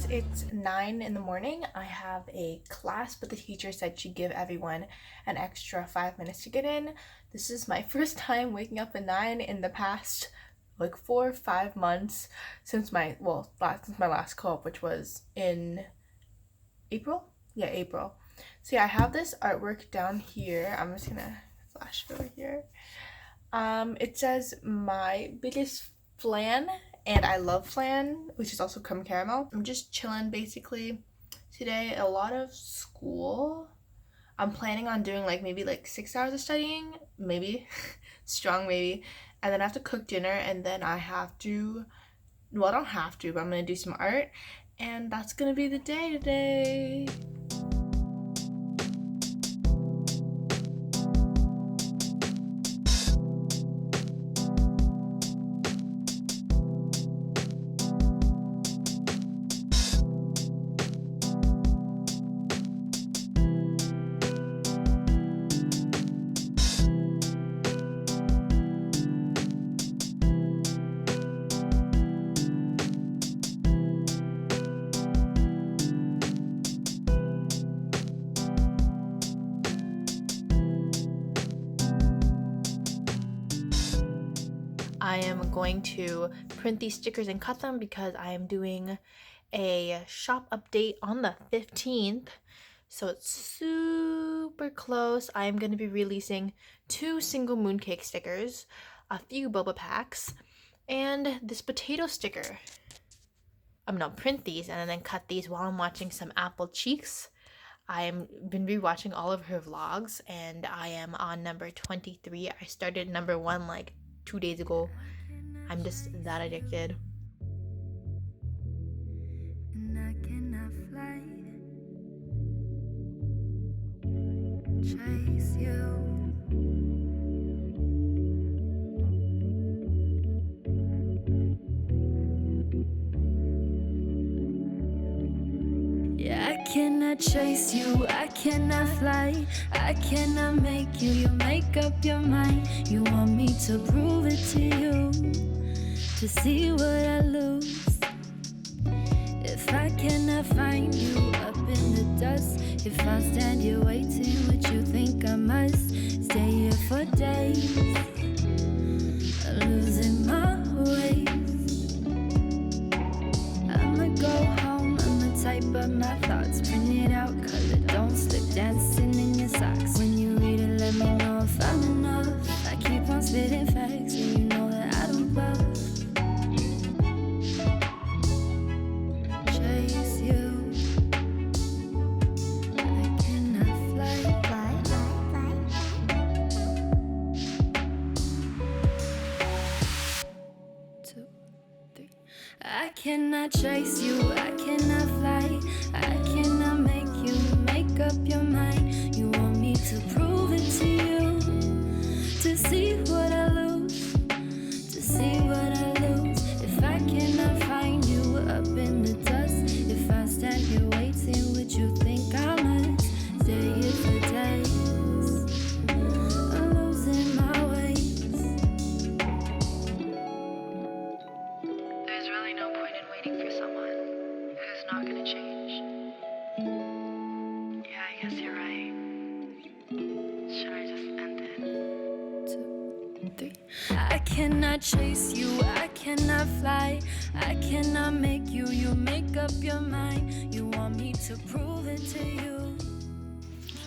It's 9 in the morning. I have a class, but the teacher said she'd give everyone an extra 5 minutes to get in. This is my first time waking up at 9 in the past like 4 or 5 months since my last co-op, which was in April. Yeah, April. So yeah, I have this artwork down here. I'm just gonna flash it over here. It says my biggest flan, and I love flan, which is also creme caramel. I'm just chilling basically today. A lot of school. I'm planning on doing maybe 6 hours of studying, maybe strong maybe, and then I have to cook dinner, and then I have to. Well, I don't have to, but I'm gonna do some art, and that's gonna be the day today. I am going to print these stickers and cut them because I am doing a shop update on the 15th. So it's super close. I am going to be releasing 2 single mooncake stickers, a few boba packs, and this potato sticker. I'm going to print these and then cut these while I'm watching some Apple Cheeks. I've been rewatching all of her vlogs, and I am on number 23. I started number 1 like 2 days ago. I'm just that addicted. And I cannot fly, chase you. Yeah, I cannot chase you, I cannot fly, I cannot make you, you make up your mind. You want me to prove it to you, to see what I lose. If I cannot find you up in the dust, if I stand here waiting, would you think I must stay here for days, losing my way? I'ma go home, I'ma type up my thoughts, print it out, color, don't slip, dancing in your socks. When you read it, let me know if I'm enough. I keep on spitting facts, and you know that I don't bluff. Chase you, I cannot fly. 2, 3. I cannot chase you, I cannot fly, I cannot make you make up your mind. You want me to prove it to you, to see what I lose, to see what I lose. If I cannot find you up in the dust, if I stand here waiting, would you think I must stay here for days? I'm losing my ways. There's really no point in waiting for someone who's not gonna change. Yeah, I guess you're right. Should I just end it? 2, 3. I cannot chase you, I cannot fly, I cannot make you, you make up your mind. You want me to prove it to you.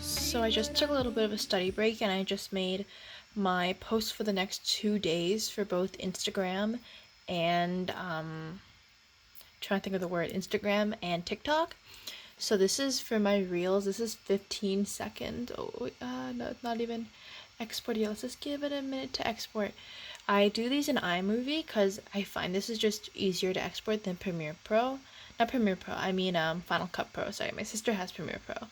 So I just took a little bit of a study break, and I just made my post for the next 2 days for both Instagram and trying to think of the word, Instagram and TikTok. So this is for my reels. This is 15 seconds. Oh, no, it's not even exported yet. Let's just give it a minute to export. I do these in iMovie because I find this is just easier to export than Premiere Pro. Not Premiere Pro, I mean Final Cut Pro. Sorry, my sister has Premiere Pro.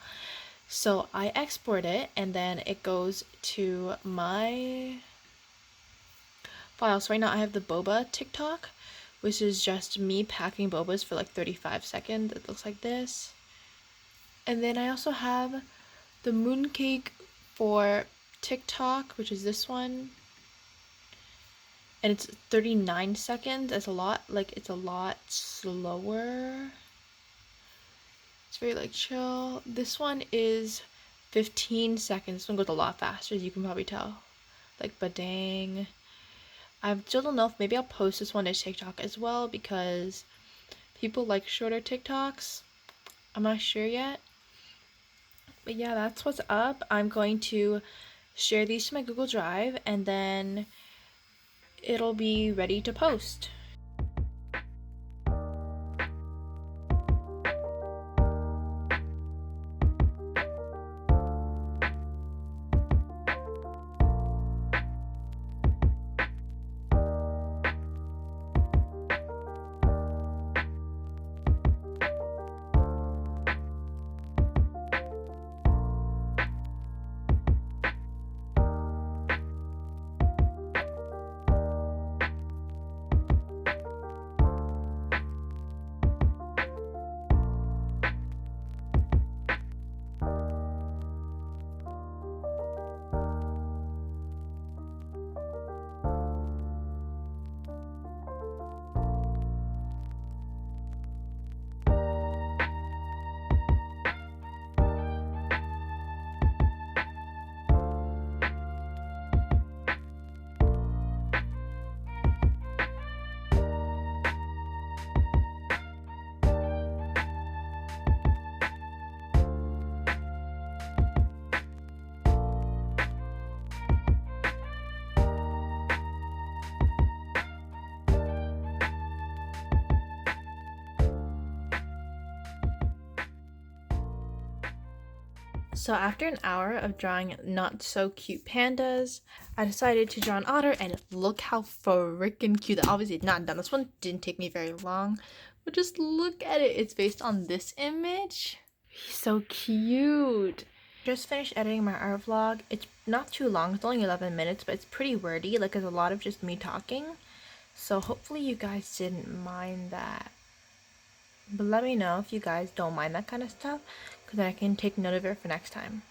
So I export it, and then it goes to my files. So right now I have the boba TikTok, which is just me packing bobas for like 35 seconds. It looks like this. And then I also have the mooncake for TikTok, which is this one. And it's 39 seconds. It's a lot slower. It's very like chill. This one is 15 seconds. This one goes a lot faster, as you can probably tell. Like, but dang. I still don't know if maybe I'll post this one to TikTok as well because people like shorter TikToks. I'm not sure yet. But yeah, that's what's up. I'm going to share these to my Google Drive and then it'll be ready to post. So after an hour of drawing not so cute pandas, I decided to draw an otter and look how freaking cute. Obviously not done. This one didn't take me very long, but just look at it. It's based on this image. He's so cute. Just finished editing my art vlog. It's not too long. It's only 11 minutes, but it's pretty wordy. Like, it's a lot of just me talking. So hopefully you guys didn't mind that. But let me know if you guys don't mind that kind of stuff, because then I can take note of it for next time.